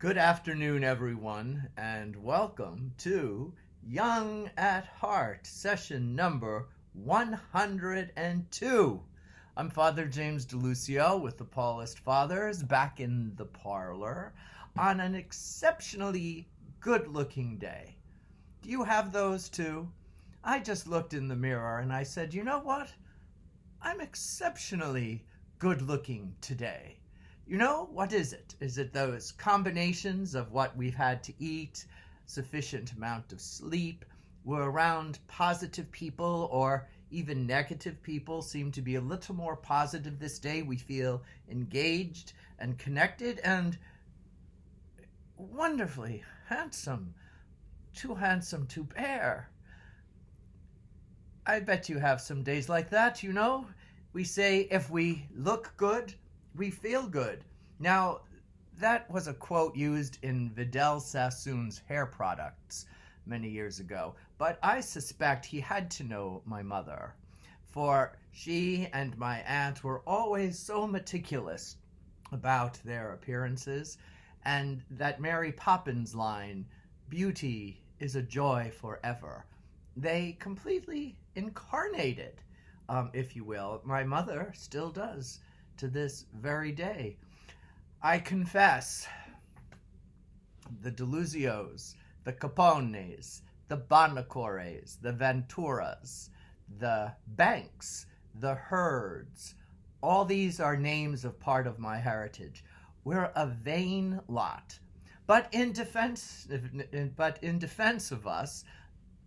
Good afternoon, everyone, and welcome to Young at Heart, session number 102. I'm Father James DeLucio with the Paulist Fathers, back in the parlor on an exceptionally good-looking day. Do you have those too? I just looked in the mirror and I said, you know what? I'm exceptionally good-looking today. You know, what is it? Is it those combinations of what we've had to eat, sufficient amount of sleep, we're around positive people, or even negative people seem to be a little more positive this day? We feel engaged and connected and wonderfully handsome. Too handsome to bear. I bet you have some days like that, you know? We say if we look good, we feel good. Now, that was a quote used in Vidal Sassoon's hair products many years ago, but I suspect he had to know my mother, for she and my aunt were always so meticulous about their appearances, and that Mary Poppins line, "Beauty is a joy forever," they completely incarnated, if you will. My mother still does to this very day. I confess, the Delusios, the Capones, the Bonacores, the Venturas, the Banks, the Herds, all these are names of part of my heritage. We're a vain lot. But in defense of us,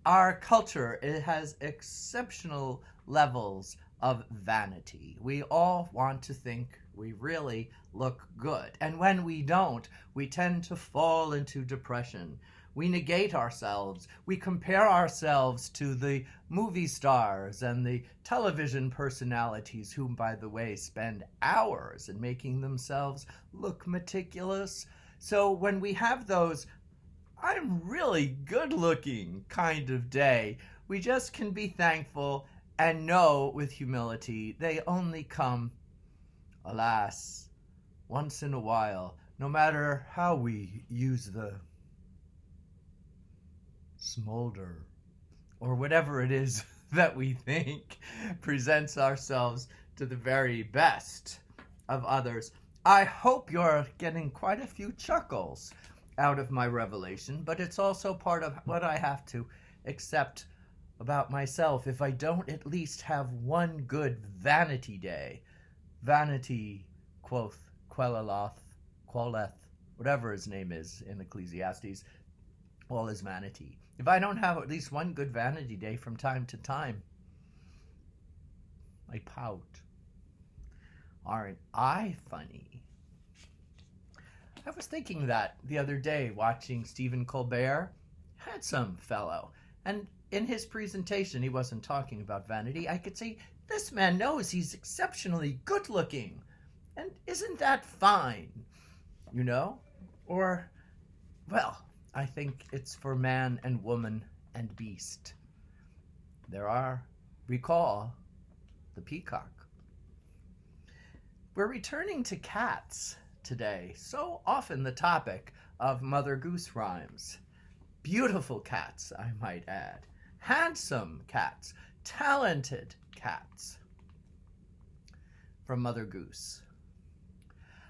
our culture, it has exceptional levels of vanity. We all want to think we really look good. And when we don't, we tend to fall into depression. We negate ourselves. We compare ourselves to the movie stars and the television personalities, whom, by the way, spend hours in making themselves look meticulous. So when we have those "I'm really good looking" kind of day, we just can be thankful and know with humility they only come, alas, once in a while, no matter how we use the smolder or whatever it is that we think presents ourselves to the very best of others. I hope you're getting quite a few chuckles out of my revelation, but it's also part of what I have to accept about myself if I don't at least have one good vanity day. Vanity, quoth Quellath, whatever his name is in Ecclesiastes, all is vanity. If I don't have at least one good vanity day from time to time, I pout. Aren't I funny? I was thinking that the other day watching Stephen Colbert, handsome fellow, and in his presentation he wasn't talking about vanity. I could see this man knows he's exceptionally good looking, and isn't that fine, you know? Or, well, I think it's for man and woman and beast. Recall the peacock. We're returning to cats today, so often the topic of Mother Goose rhymes. Beautiful cats, I might add. Handsome cats. Talented cats. From Mother Goose.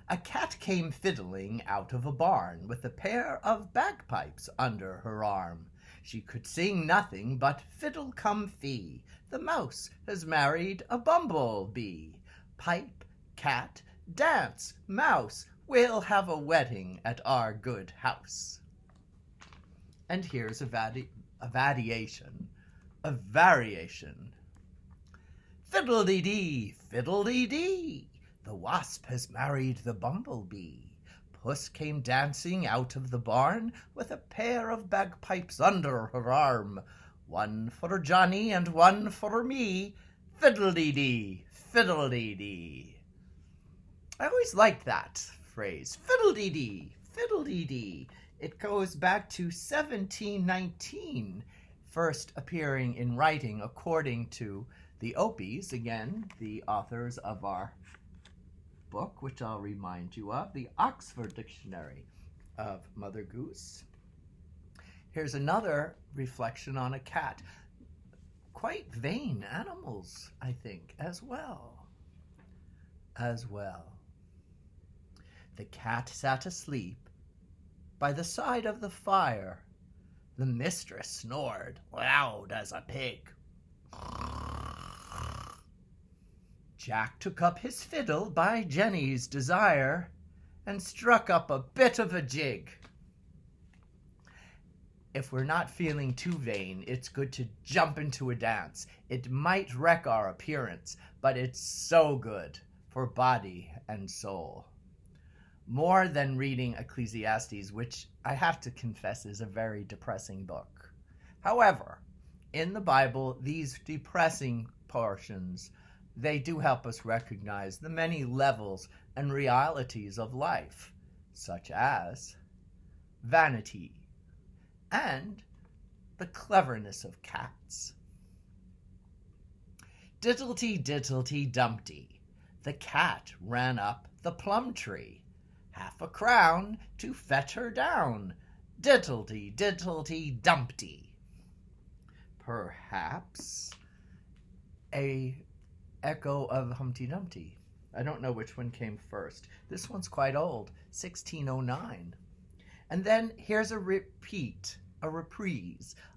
A cat came fiddling out of a barn with a pair of bagpipes under her arm. She could sing nothing but fiddle cum fee. The mouse has married a bumblebee. Pipe, cat, dance, mouse, we'll have a wedding at our good house. And here's a variation. Fiddle-dee-dee, fiddle-dee-dee, the wasp has married the bumblebee. Puss came dancing out of the barn with a pair of bagpipes under her arm. One for Johnny and one for me. Fiddle-dee-dee, fiddle-dee-dee. I always liked that phrase, fiddle-dee-dee, fiddle-dee-dee. It goes back to 1719, first appearing in writing according to the Opis, again, the authors of our book, which I'll remind you of, the Oxford Dictionary. of Mother Goose. Here's another reflection on a cat. Quite vain animals, I think, as well. The cat sat asleep by the side of the fire. The mistress snored loud as a pig. Jack took up his fiddle by Jenny's desire and struck up a bit of a jig. If we're not feeling too vain, it's good to jump into a dance. It might wreck our appearance, but it's so good for body and soul. More than reading Ecclesiastes, which I have to confess is a very depressing book. However, in the Bible, these depressing portions, they do help us recognize the many levels and realities of life, such as vanity and the cleverness of cats. Diddlety diddlety dumpty, the cat ran up the plum tree. Half a crown to fetch her down. Diddlety diddlety dumpty. Perhaps a echo of Humpty Dumpty. I don't know which one came first. This one's quite old, 1609. And then here's a reprise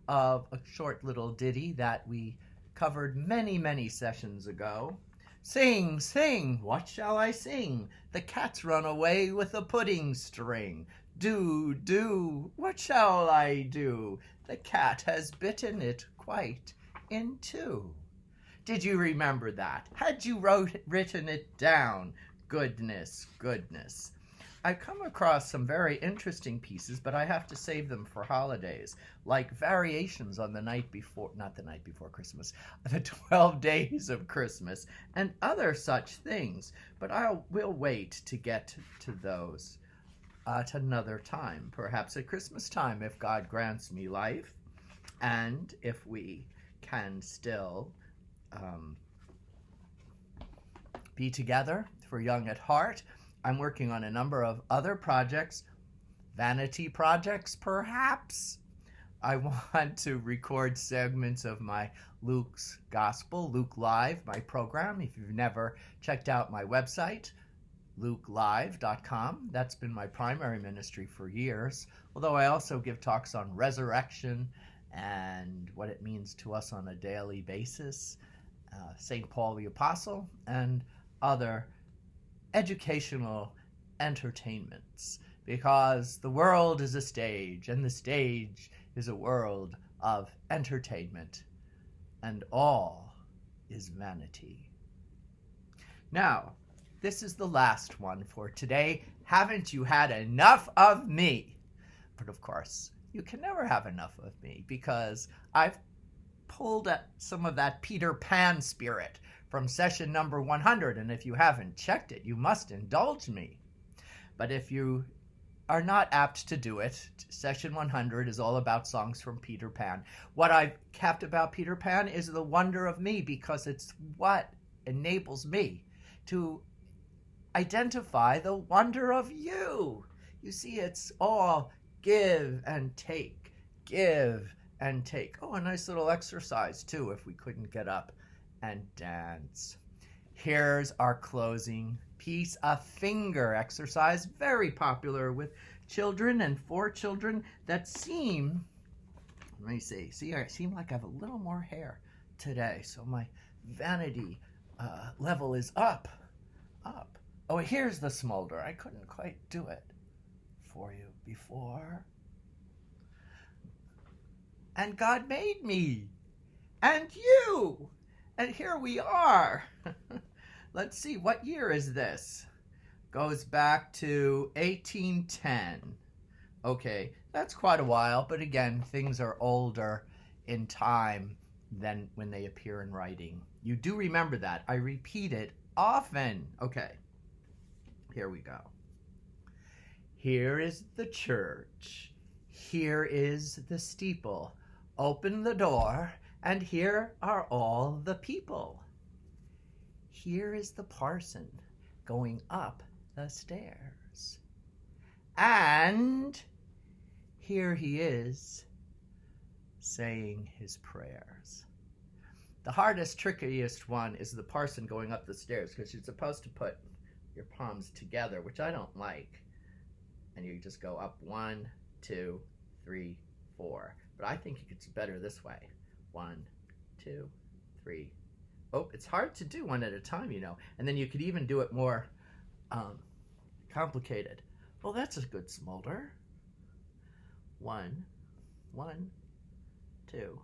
of a short little ditty that we covered many, many sessions ago. Sing, sing, what shall I sing? The cat's run away with a pudding string. Do, do, what shall I do? The cat has bitten it quite in two. Did you remember that? Had you written it down? Goodness, goodness. I've come across some very interesting pieces, but I have to save them for holidays, like variations on the night before, not the night before Christmas, the 12 days of Christmas, and other such things. But we'll wait to get to those at another time, perhaps at Christmas time, if God grants me life, and if we can still be together for Young at Heart. I'm working on a number of other projects, vanity projects perhaps. I want to record segments of my Luke's Gospel, Luke Live, my program. If you've never checked out my website, lukelive.com, that's been my primary ministry for years, although I also give talks on resurrection and what it means to us on a daily basis, St. Paul the Apostle, and other educational entertainments, because the world is a stage and the stage is a world of entertainment, and all is vanity. Now, this is the last one for today. Haven't you had enough of me? But of course, you can never have enough of me, because I've pulled at some of that Peter Pan spirit from session number 100, and if you haven't checked it, you must indulge me. But if you are not apt to do it, session 100 is all about songs from Peter Pan. What I've kept about Peter Pan is the wonder of me, because it's what enables me to identify the wonder of you. You see, it's all give and take, give and take. Oh, a nice little exercise too, if we couldn't get up and dance. Here's our closing piece, a finger exercise, very popular with children and for children that seem, let me see, I seem like I have a little more hair today, so my vanity level is up. Oh, here's the smolder. I couldn't quite do it for you before. And God made me, and you, and here we are. Let's see, what year is this? Goes back to 1810. Okay, that's quite a while, but again, things are older in time than when they appear in writing. You do remember that. I repeat it often. Okay, here we go. Here is the church. Here is the steeple. Open the door, and here are all the people. Here is the parson going up the stairs. And And here he is saying his prayers. The hardest, trickiest one is the parson going up the stairs, because you're supposed to put your palms together, which I don't like. And you just go up 1, 2, 3, 4. But I think it's better this way. 1, 2, 3. Oh, it's hard to do one at a time, you know. And then you could even do it more complicated. Well, that's a good smolder. 1, 1, 2,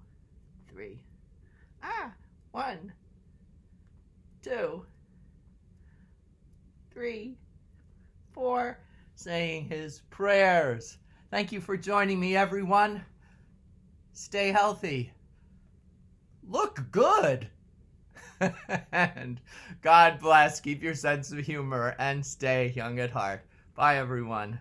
3. 1, 2, 3, 4. Saying his prayers. Thank you for joining me, everyone. Stay healthy. Look good. And God bless. Keep your sense of humor and stay young at heart. Bye, everyone.